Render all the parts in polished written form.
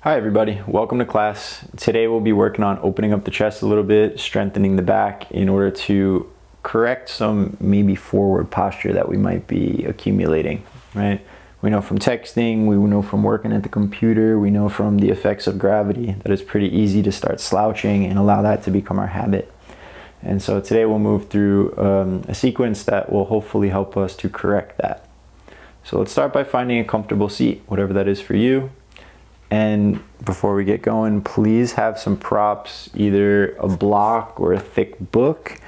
Hi everybody, welcome to class. Today we'll be working on opening up the chest a little bit, strengthening the back in order to correct some maybe forward posture that we might be accumulating, right? We know from texting, we know from working at the computer, we know from the effects of gravity that it's pretty easy to start slouching and allow that to become our habit. And so today we'll move through a sequence that will hopefully help us to correct that. So let's start by finding a comfortable seat, whatever that is for you. And before we get going, please have some props, either a block or a thick book,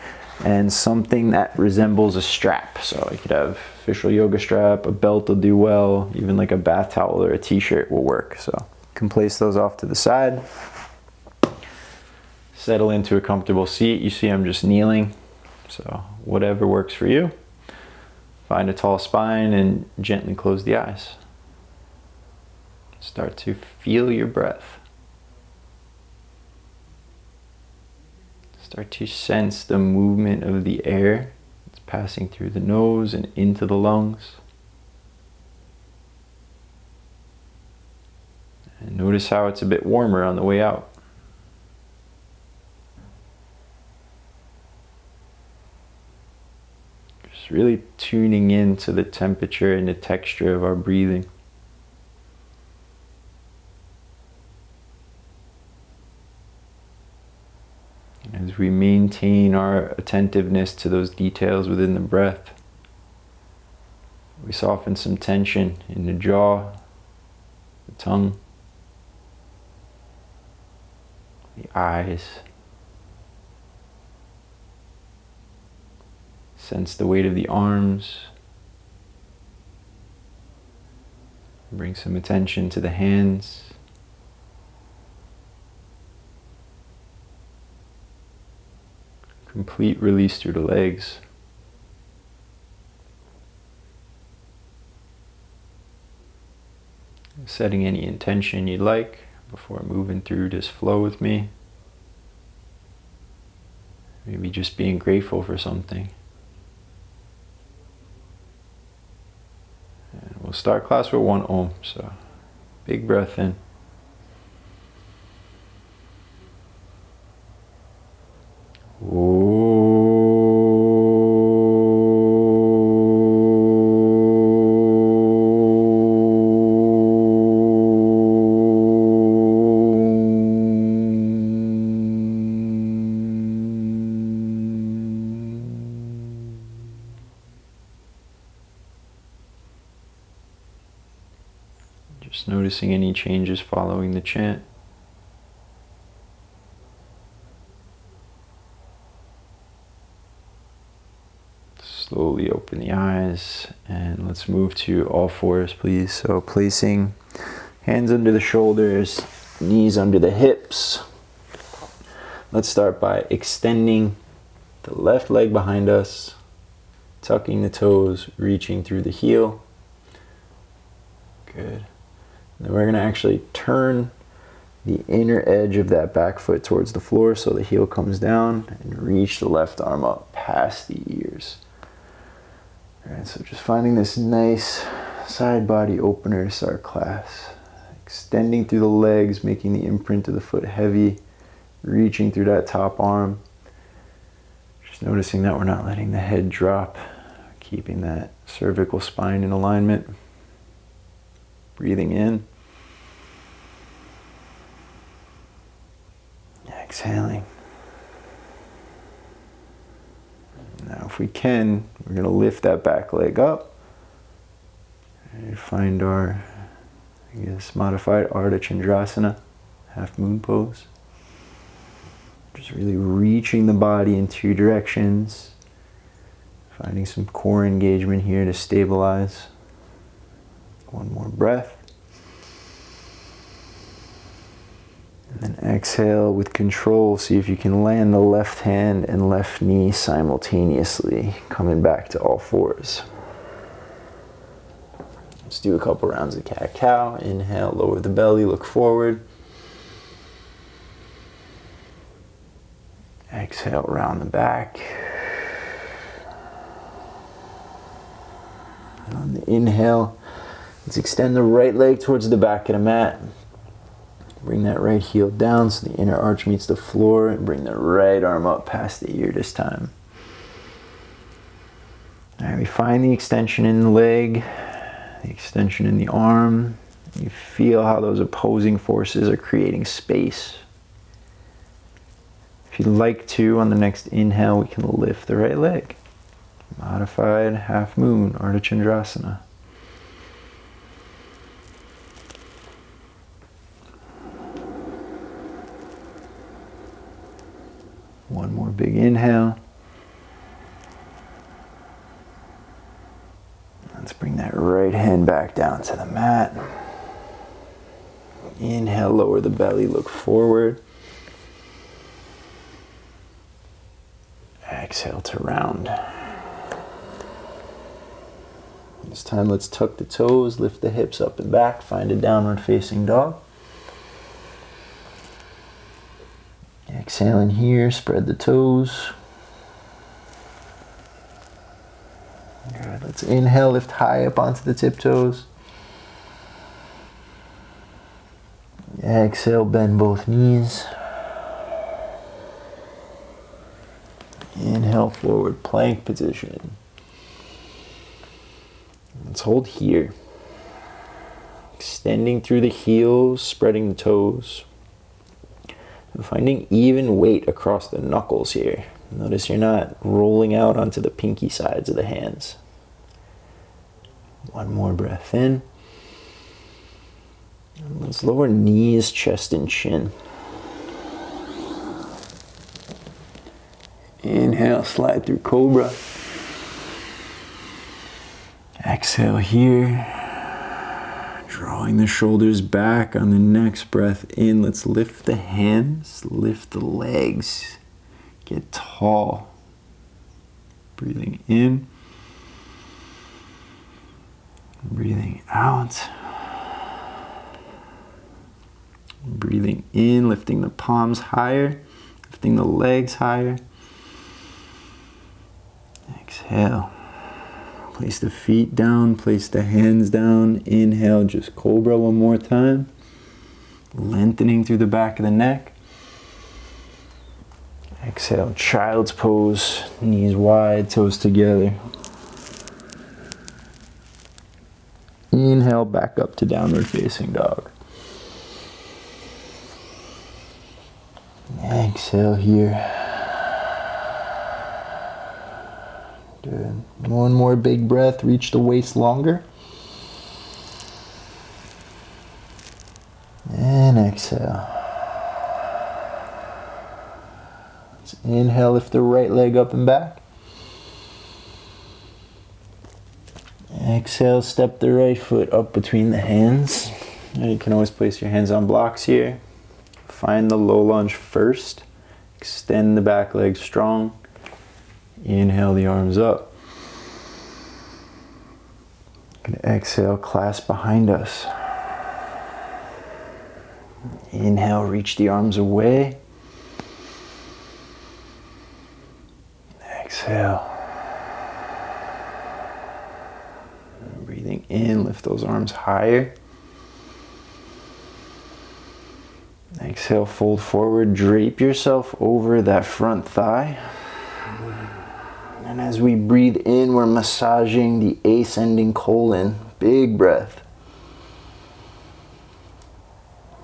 and something that resembles a strap. So you could have official yoga strap, a belt will do well, even like a bath towel or a t-shirt will work. So you can place those off to the side. Settle into a comfortable seat. You see I'm just kneeling, so whatever works for you. Find a tall spine and gently close the eyes. Start to feel your breath. Start to sense the movement of the air that's passing through the nose and into the lungs. And notice how it's a bit warmer on the way out. Just really tuning into the temperature and the texture of our breathing. As we maintain our attentiveness to those details within the breath, we soften some tension in the jaw, the tongue, the eyes. Sense the weight of the arms. Bring some attention to the hands. Complete release through the legs. Setting any intention you'd like before moving through this flow with me. Maybe just being grateful for something. And we'll start class with 1 Om. So big breath in. Just noticing any changes following the chant. Slowly open the eyes and let's move to all fours, please. So placing hands under the shoulders, knees under the hips. Let's start by extending the left leg behind us, tucking the toes, reaching through the heel. Good. Then we're going to actually turn the inner edge of that back foot towards the floor so the heel comes down and reach the left arm up past the ears. All right, so just finding this nice side body opener to start class. Extending through the legs, making the imprint of the foot heavy, reaching through that top arm. Just noticing that we're not letting the head drop, keeping that cervical spine in alignment. Breathing in. Exhaling. Now if we can, we're going to lift that back leg up and find our, modified Ardha Chandrasana, half moon pose. Just really reaching the body in 2 directions. Finding some core engagement here to stabilize. 1 more breath. And then exhale with control. See if you can land the left hand and left knee simultaneously, coming back to all fours. Let's do a couple rounds of cat-cow. Inhale, lower the belly, look forward. Exhale, round the back. And on the inhale, let's extend the right leg towards the back of the mat. Bring that right heel down so the inner arch meets the floor, and bring the right arm up past the ear this time. All right, we find the extension in the leg, the extension in the arm. You feel how those opposing forces are creating space. If you'd like to, on the next inhale, we can lift the right leg. Modified half moon, Ardha Chandrasana. One more big inhale. Let's bring that right hand back down to the mat. Inhale, lower the belly, look forward. Exhale to round. This time let's tuck the toes, lift the hips up and back, find a downward facing dog. Exhale in here, spread the toes. Good. Let's inhale, lift high up onto the tiptoes. Exhale, bend both knees. Inhale, forward plank position. Let's hold here. Extending through the heels, spreading the toes. And finding even weight across the knuckles here. Notice you're not rolling out onto the pinky sides of the hands. One more breath in. And let's lower knees, chest, and chin. Inhale, slide through cobra. Exhale here. Drawing the shoulders back on the next breath in. Let's lift the hands, lift the legs. Get tall. Breathing in. Breathing out. Breathing in, lifting the palms higher, lifting the legs higher. Exhale. Place the feet down, place the hands down. Inhale, just cobra one more time. Lengthening through the back of the neck. Exhale, child's pose, knees wide, toes together. Inhale, back up to downward facing dog. Exhale here. Good. One more big breath, reach the waist longer. And exhale. Let's inhale, lift the right leg up and back. Exhale, step the right foot up between the hands. You can always place your hands on blocks here. Find the low lunge first. Extend the back leg strong. Inhale the arms up. And exhale, clasp behind us. Inhale, reach the arms away. Exhale. Breathing in, lift those arms higher. Exhale, fold forward, drape yourself over that front thigh. And as we breathe in, we're massaging the ascending colon. Big breath.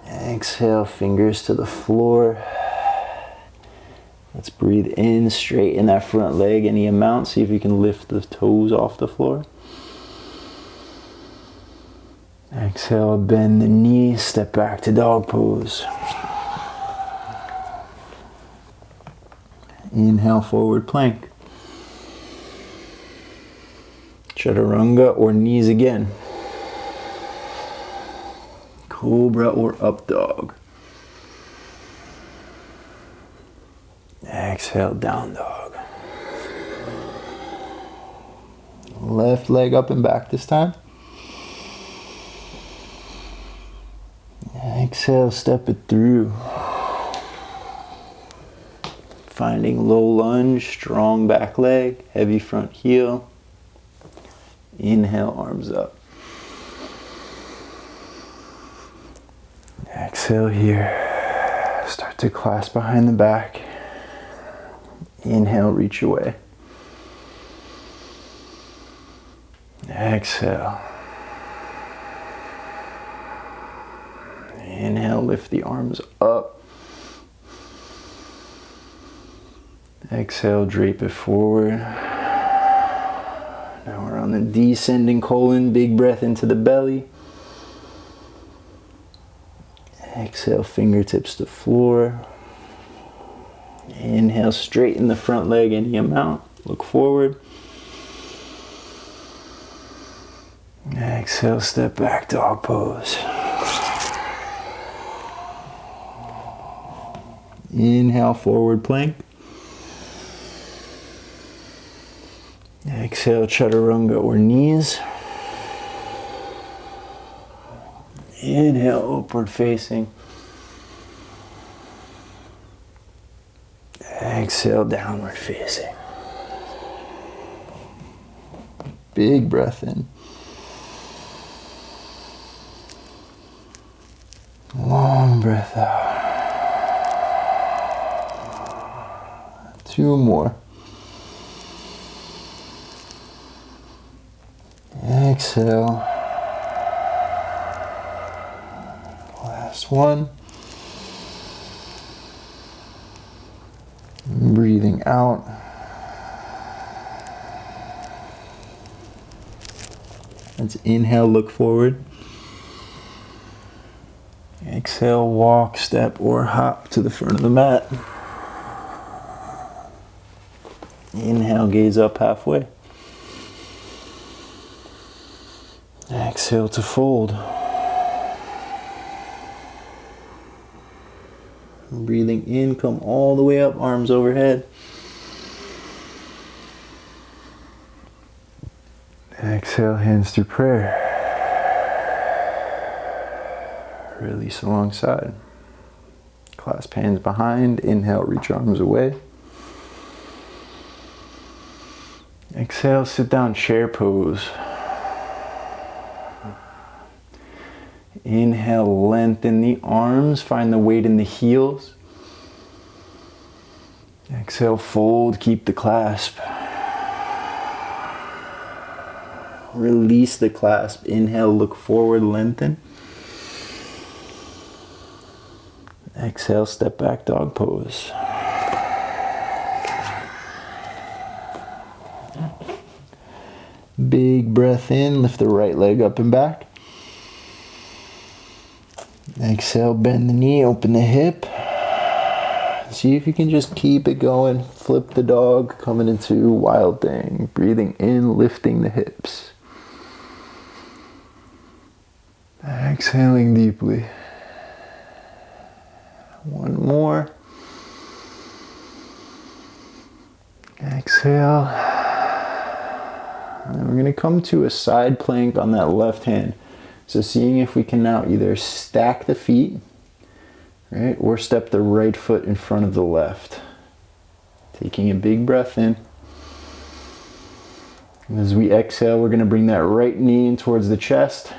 Exhale, fingers to the floor. Let's breathe in, straighten that front leg any amount. See if you can lift the toes off the floor. Exhale, bend the knees, step back to dog pose. Inhale, forward plank. Chaturanga or knees again. Cobra or up dog. Exhale, down dog. Left leg up and back this time. Exhale, step it through. Finding low lunge, strong back leg, heavy front heel. Inhale, arms up. Exhale here. Start to clasp behind the back. Inhale, reach away. Exhale. Inhale, lift the arms up. Exhale, drape it forward. Now we're on the descending colon. Big breath into the belly. Exhale, fingertips to floor. Inhale, straighten the front leg any amount. Look forward. Exhale, step back, dog pose. Inhale, forward plank. Exhale, chaturanga or knees. Inhale, upward facing. Exhale, downward facing. Big breath in. Long breath out. 2 more. Exhale. Last one. Breathing out. Let's inhale, look forward. Exhale, walk, step, or hop to the front of the mat. Inhale, gaze up halfway. Exhale to fold. Breathing in, come all the way up, arms overhead. Exhale, hands through prayer. Release alongside. Clasp hands behind. Inhale, reach arms away. Exhale, sit down, chair pose. Inhale, lengthen the arms, find the weight in the heels. Exhale, fold, keep the clasp. Release the clasp. Inhale, look forward, lengthen. Exhale, step back, dog pose. Big breath in, lift the right leg up and back. Exhale, bend the knee, open the hip. See if you can just keep it going. Flip the dog, coming into wild thing. Breathing in, lifting the hips. Exhaling deeply. One more. Exhale. And then we're going to come to a side plank on that left hand. So seeing if we can now either stack the feet, right, or step the right foot in front of the left. Taking a big breath in. And as we exhale, we're going to bring that right knee in towards the chest.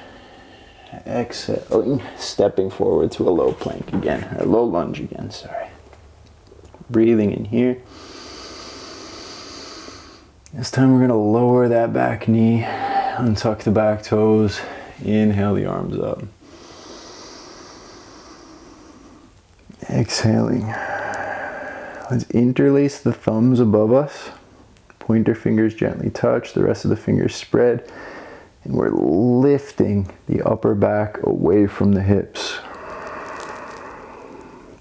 Exhaling, stepping forward to a low plank again, or low lunge again, sorry. Breathing in here. This time we're going to lower that back knee, untuck the back toes, inhale the arms up. Exhaling. Let's interlace the thumbs above us. Pointer fingers gently touch, the rest of the fingers spread. And we're lifting the upper back away from the hips.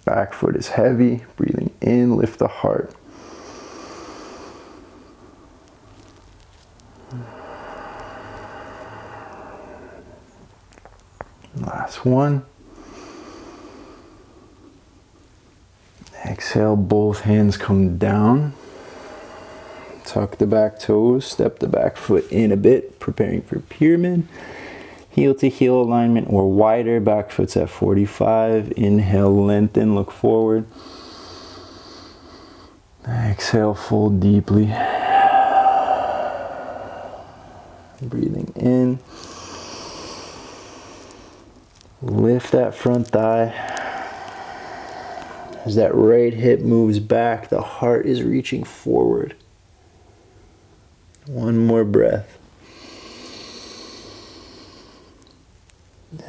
Back foot is heavy. Breathing in, lift the heart. Last one. Exhale, both hands come down. Tuck the back toes, step the back foot in a bit, preparing for pyramid. Heel to heel alignment or wider, back foot's at 45. Inhale, lengthen, look forward. Exhale, fold deeply. Breathing in. Lift that front thigh. As that right hip moves back, the heart is reaching forward. One more breath.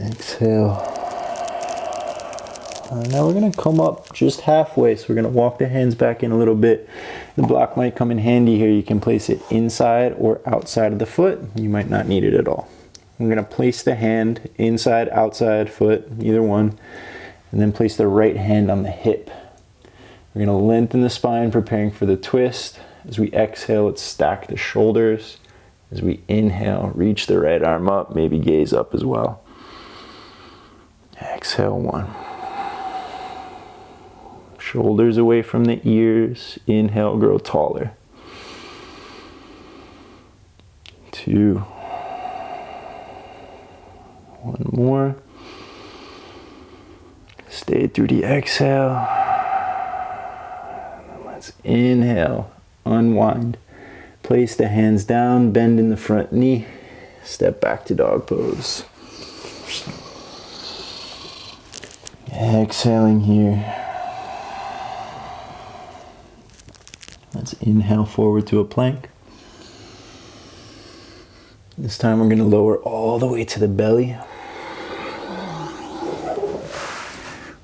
Exhale. Now we're going to come up just halfway, so we're going to walk the hands back in a little bit. The block might come in handy here. You can place it inside or outside of the foot. You might not need it at all. I'm going to place the hand inside, outside foot, either one, and then place the right hand on the hip. We're going to lengthen the spine, preparing for the twist. As we exhale, let's stack the shoulders. As we inhale, reach the right arm up, maybe gaze up as well. Exhale, 1. Shoulders away from the ears. Inhale, grow taller. 2. 1 more. Stay through the exhale. Let's inhale, unwind. Place the hands down, bend in the front knee. Step back to dog pose. Exhaling here. Let's inhale forward to a plank. This time we're going to lower all the way to the belly.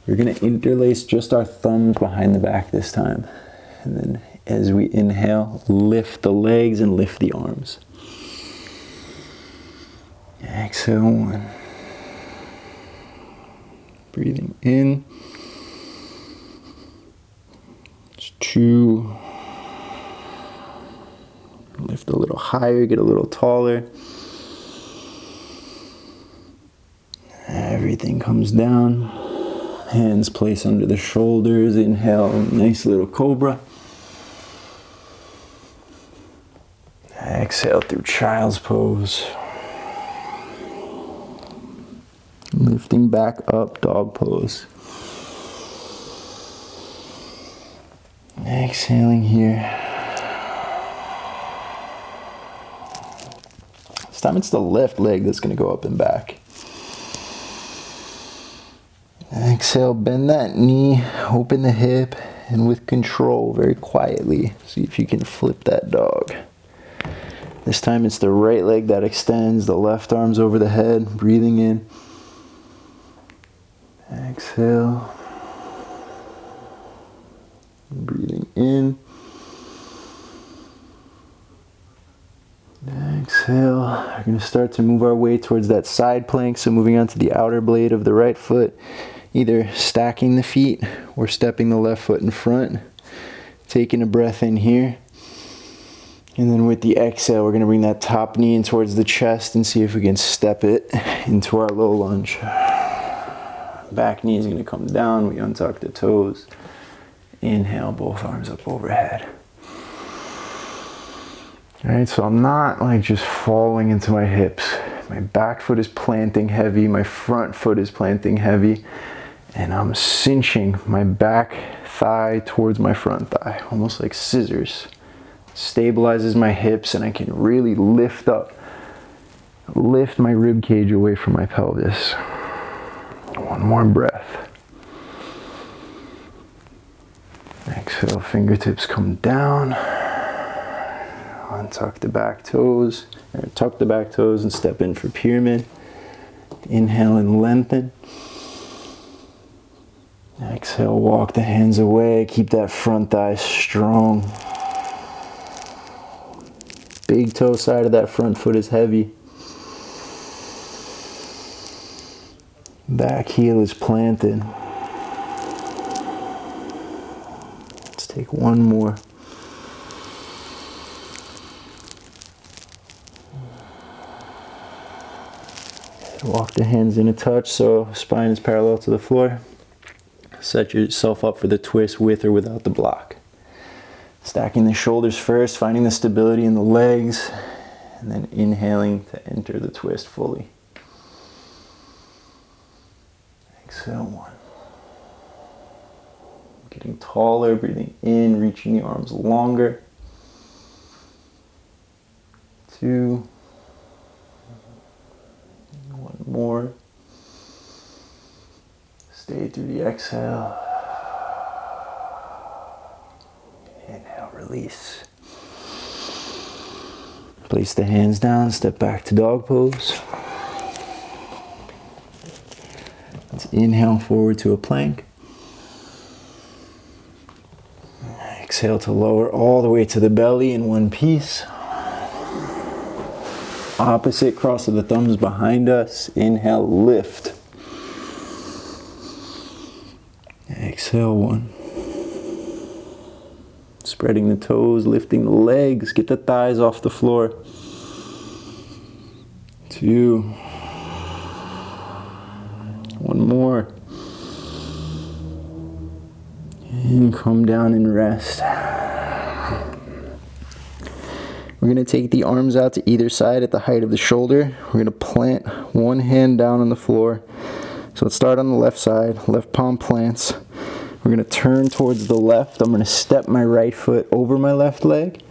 We're going to interlace just our thumbs behind the back this time. And then as we inhale, lift the legs and lift the arms. Exhale, 1. Breathing in. 2. Lift a little higher, get a little taller. Everything comes down. Hands place under the shoulders. Inhale, nice little cobra. Exhale through child's pose. Lifting back up, dog pose. Exhaling here. This time it's the left leg that's going to go up and back. Exhale, bend that knee, open the hip, and with control, very quietly, see if you can flip that dog. This time it's the right leg that extends, the left arm's over the head, breathing in. Exhale. Breathing in. Exhale. We're going to start to move our way towards that side plank, so moving on to the outer blade of the right foot. Either stacking the feet or stepping the left foot in front. Taking a breath in here. And then with the exhale, we're going to bring that top knee in towards the chest and see if we can step it into our low lunge. Back knee is going to come down. We untuck the toes. Inhale, both arms up overhead. All right, so I'm not like just falling into my hips. My back foot is planting heavy. My front foot is planting heavy. And I'm cinching my back thigh towards my front thigh, almost like scissors. Stabilizes my hips and I can really lift my rib cage away from my pelvis. One more breath. Exhale, fingertips come down. Untuck the back toes, or tuck the back toes and step in for pyramid. Inhale and lengthen. Exhale, walk the hands away. Keep that front thigh strong. Big toe side of that front foot is heavy. Back heel is planted. Let's take one more. Walk the hands in a touch so spine is parallel to the floor. Set yourself up for the twist with or without the block. Stacking the shoulders first, finding the stability in the legs, and then inhaling to enter the twist fully. Exhale, 1. Getting taller, breathing in, reaching the arms longer. 2. One more. Stay through the exhale. Inhale, release. Place the hands down, step back to dog pose. Let's inhale forward to a plank. Exhale to lower all the way to the belly in one piece. Opposite, cross of the thumbs behind us. Inhale, lift. Exhale, one. Spreading the toes, lifting the legs, get the thighs off the floor. 2. One more. And come down and rest. We're going to take the arms out to either side at the height of the shoulder. We're going to plant one hand down on the floor. So let's start on the left side. Left palm plants. We're going to turn towards the left. I'm going to step my right foot over my left leg.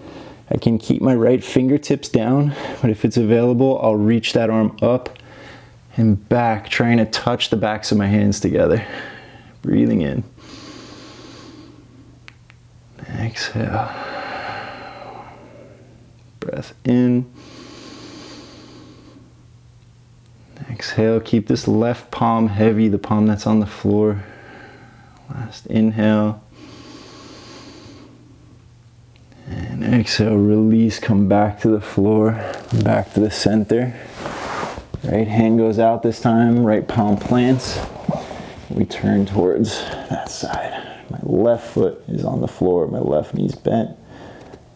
I can keep my right fingertips down, but if it's available, I'll reach that arm up and back, trying to touch the backs of my hands together. Breathing in. Exhale. Breath in. Exhale. Keep this left palm heavy, the palm that's on the floor. Last inhale. And exhale, release, come back to the floor, back to the center. Right hand goes out this time, right palm plants. We turn towards that side. My left foot is on the floor, my left knee's bent,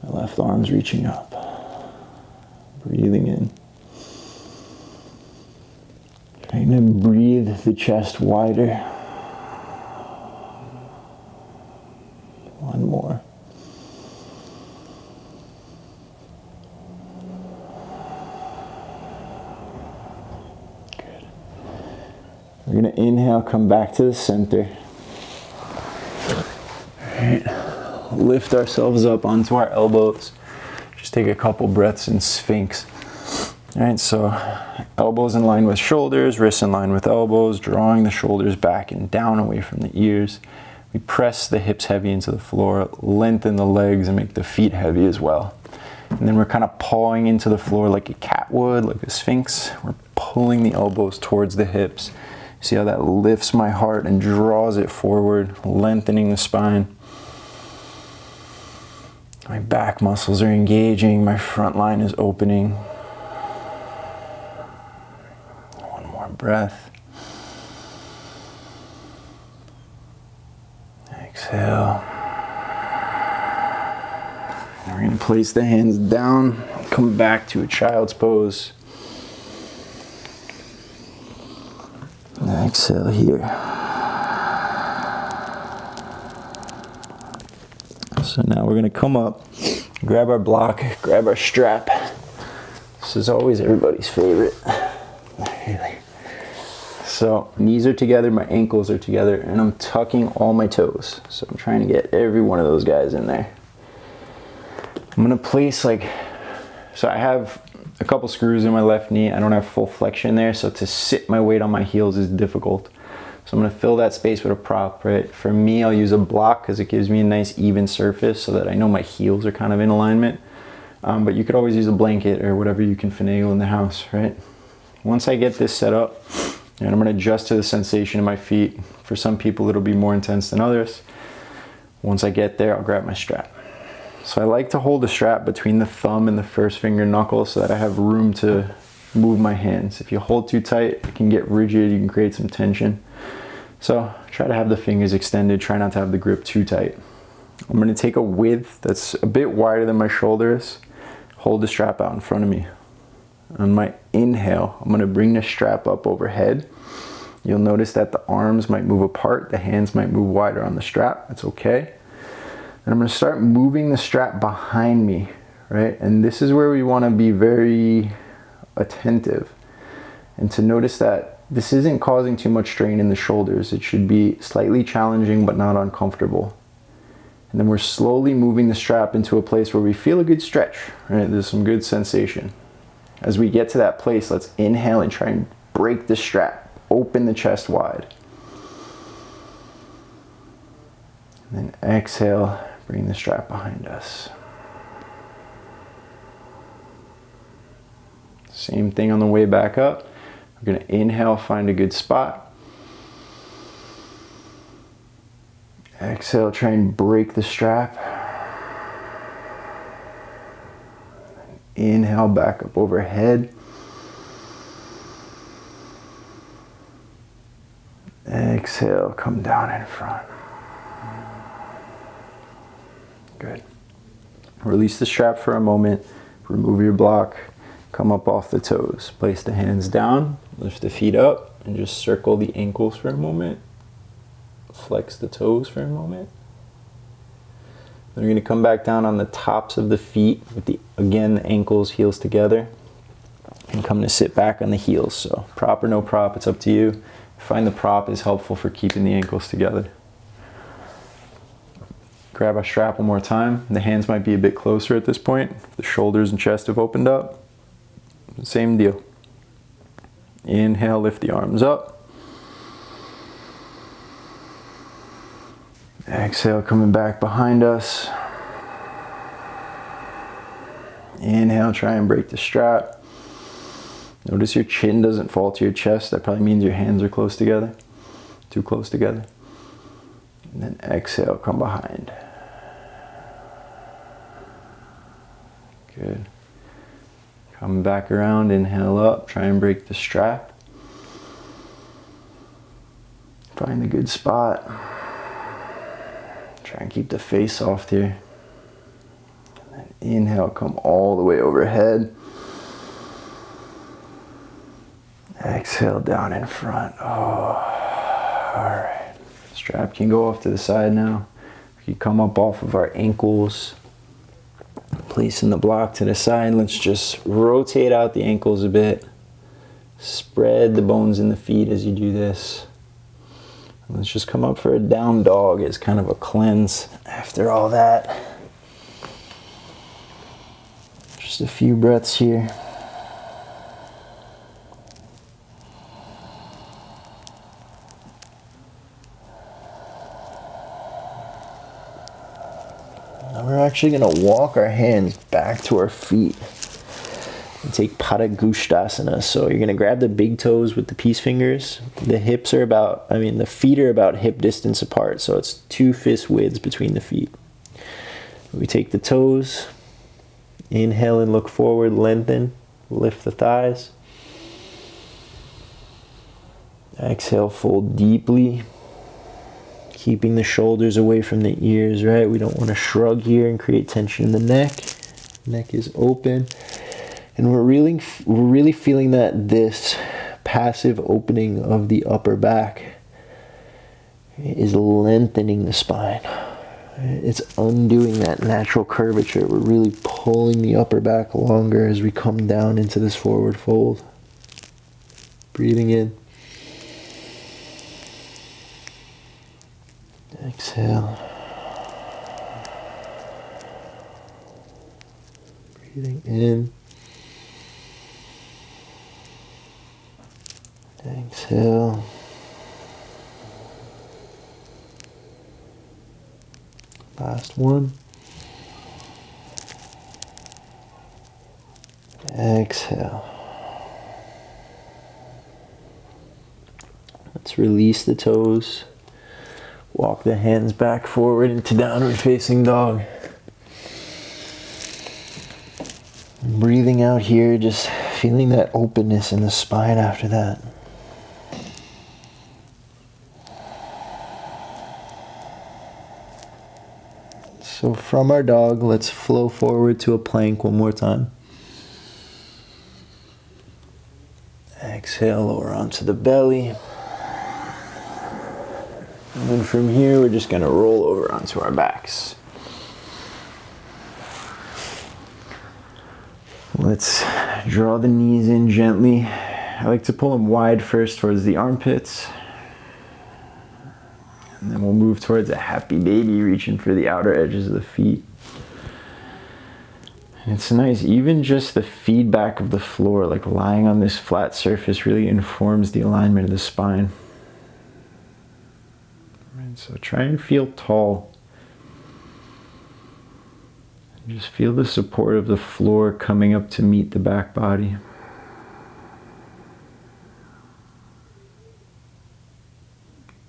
my left arm's reaching up. Breathing in. Trying to breathe the chest wider. One more. Good. We're going to inhale, come back to the center. All right. Lift ourselves up onto our elbows. Just take a couple breaths in Sphinx. All right, so elbows in line with shoulders, wrists in line with elbows, drawing the shoulders back and down away from the ears. We press the hips heavy into the floor, lengthen the legs, and make the feet heavy as well. And then we're kind of pawing into the floor like a cat would, like a Sphinx. We're pulling the elbows towards the hips. See how that lifts my heart and draws it forward, lengthening the spine. My back muscles are engaging, my front line is opening. One more breath. Exhale. And we're going to place the hands down, come back to a child's pose. And exhale here. So now we're going to come up, grab our block, grab our strap. This is always everybody's favorite. Really. So knees are together, my ankles are together, and I'm tucking all my toes. So I'm trying to get every one of those guys in there. I'm gonna place so I have a couple screws in my left knee. I don't have full flexion there, so to sit my weight on my heels is difficult. So I'm gonna fill that space with a prop, right? For me, I'll use a block because it gives me a nice even surface so that I know my heels are kind of in alignment. But you could always use a blanket or whatever you can finagle in the house, right? Once I get this set up, and I'm going to adjust to the sensation in my feet. For some people, it'll be more intense than others. Once I get there, I'll grab my strap. So I like to hold the strap between the thumb and the first finger knuckle so that I have room to move my hands. If you hold too tight, it can get rigid. You can create some tension. So try to have the fingers extended. Try not to have the grip too tight. I'm going to take a width that's a bit wider than my shoulders. Hold the strap out in front of me. On my inhale, I'm going to bring the strap up overhead. You'll notice that the arms might move apart, the hands might move wider on the strap. That's okay. And I'm going to start moving the strap behind me, right? And this is where we want to be very attentive and to notice that this isn't causing too much strain in the shoulders. It should be slightly challenging but not uncomfortable. And then we're slowly moving the strap into a place where we feel a good stretch, right? There's some good sensation. As we get to that place, let's inhale and try and break the strap. Open the chest wide. And then exhale, bring the strap behind us. Same thing on the way back up. We're going to inhale, find a good spot. Exhale, try and break the strap. Inhale, back up overhead. Exhale, come down in front. Good. Release the strap for a moment. Remove your block. Come up off the toes. Place the hands down. Lift the feet up and just circle the ankles for a moment. Flex the toes for a moment. Then we're going to come back down on the tops of the feet with the ankles, heels together. And come to sit back on the heels. So prop or no prop, it's up to you. Find the prop is helpful for keeping the ankles together. Grab our strap one more time. The hands might be a bit closer at this point. The shoulders and chest have opened up. Same deal. Inhale, lift the arms up. Exhale, coming back behind us. Inhale, try and break the strap. Notice your chin doesn't fall to your chest. That probably means your hands are close together. Too close together. And then exhale, come behind. Good. Come back around, inhale up, try and break the strap. Find a good spot. Try and keep the face soft here. And then inhale, come all the way overhead. Exhale, down in front. Oh, all right. Strap can go off to the side now. We can come up off of our ankles. Placing the block to the side, let's just rotate out the ankles a bit. Spread the bones in the feet as you do this. And let's just come up for a down dog as kind of a cleanse after all that. Just a few breaths here. Now we're actually going to walk our hands back to our feet and take Padangusthasana. So you're going to grab the big toes with the peace fingers. The hips are the feet are about hip distance apart. So it's 2 fist widths between the feet. We take the toes, inhale and look forward, lengthen, lift the thighs. Exhale, fold deeply. Keeping the shoulders away from the ears, right? We don't want to shrug here and create tension in the neck. Neck is open. And we're really feeling that this passive opening of the upper back is lengthening the spine. It's undoing that natural curvature. We're really pulling the upper back longer as we come down into this forward fold. Breathing in. Exhale. Breathing in. Exhale. Last one. Exhale. Let's release the toes. Walk the hands back forward into downward facing dog. Breathing out here, just feeling that openness in the spine after that. So from our dog, let's flow forward to a plank one more time. Exhale, lower onto the belly. And then from here, we're just going to roll over onto our backs. Let's draw the knees in gently. I like to pull them wide first towards the armpits. And then we'll move towards a happy baby, reaching for the outer edges of the feet. And it's nice, even just the feedback of the floor, like lying on this flat surface, really informs the alignment of the spine. So try and feel tall. Just feel the support of the floor coming up to meet the back body.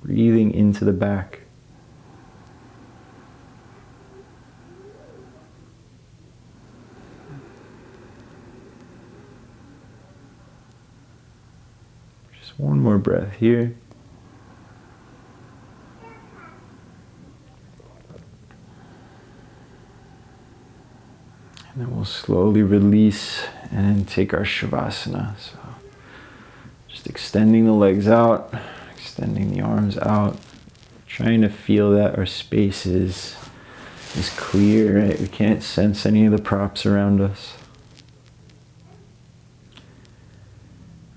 Breathing into the back. Just one more breath here. And then we'll slowly release and take our Shavasana. So just extending the legs out, extending the arms out, trying to feel that our space is clear, right? We can't sense any of the props around us.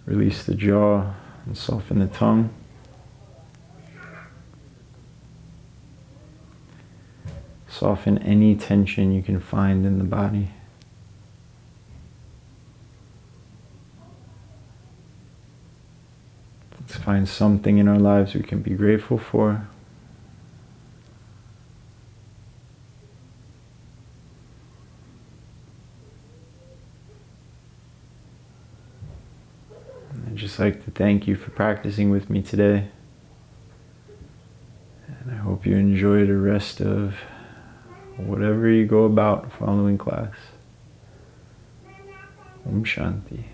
Release the jaw and soften the tongue. Soften any tension you can find in the body. Let's find something in our lives we can be grateful for. And I'd just like to thank you for practicing with me today. And I hope you enjoy the rest of whatever you go about following class. Om Shanti.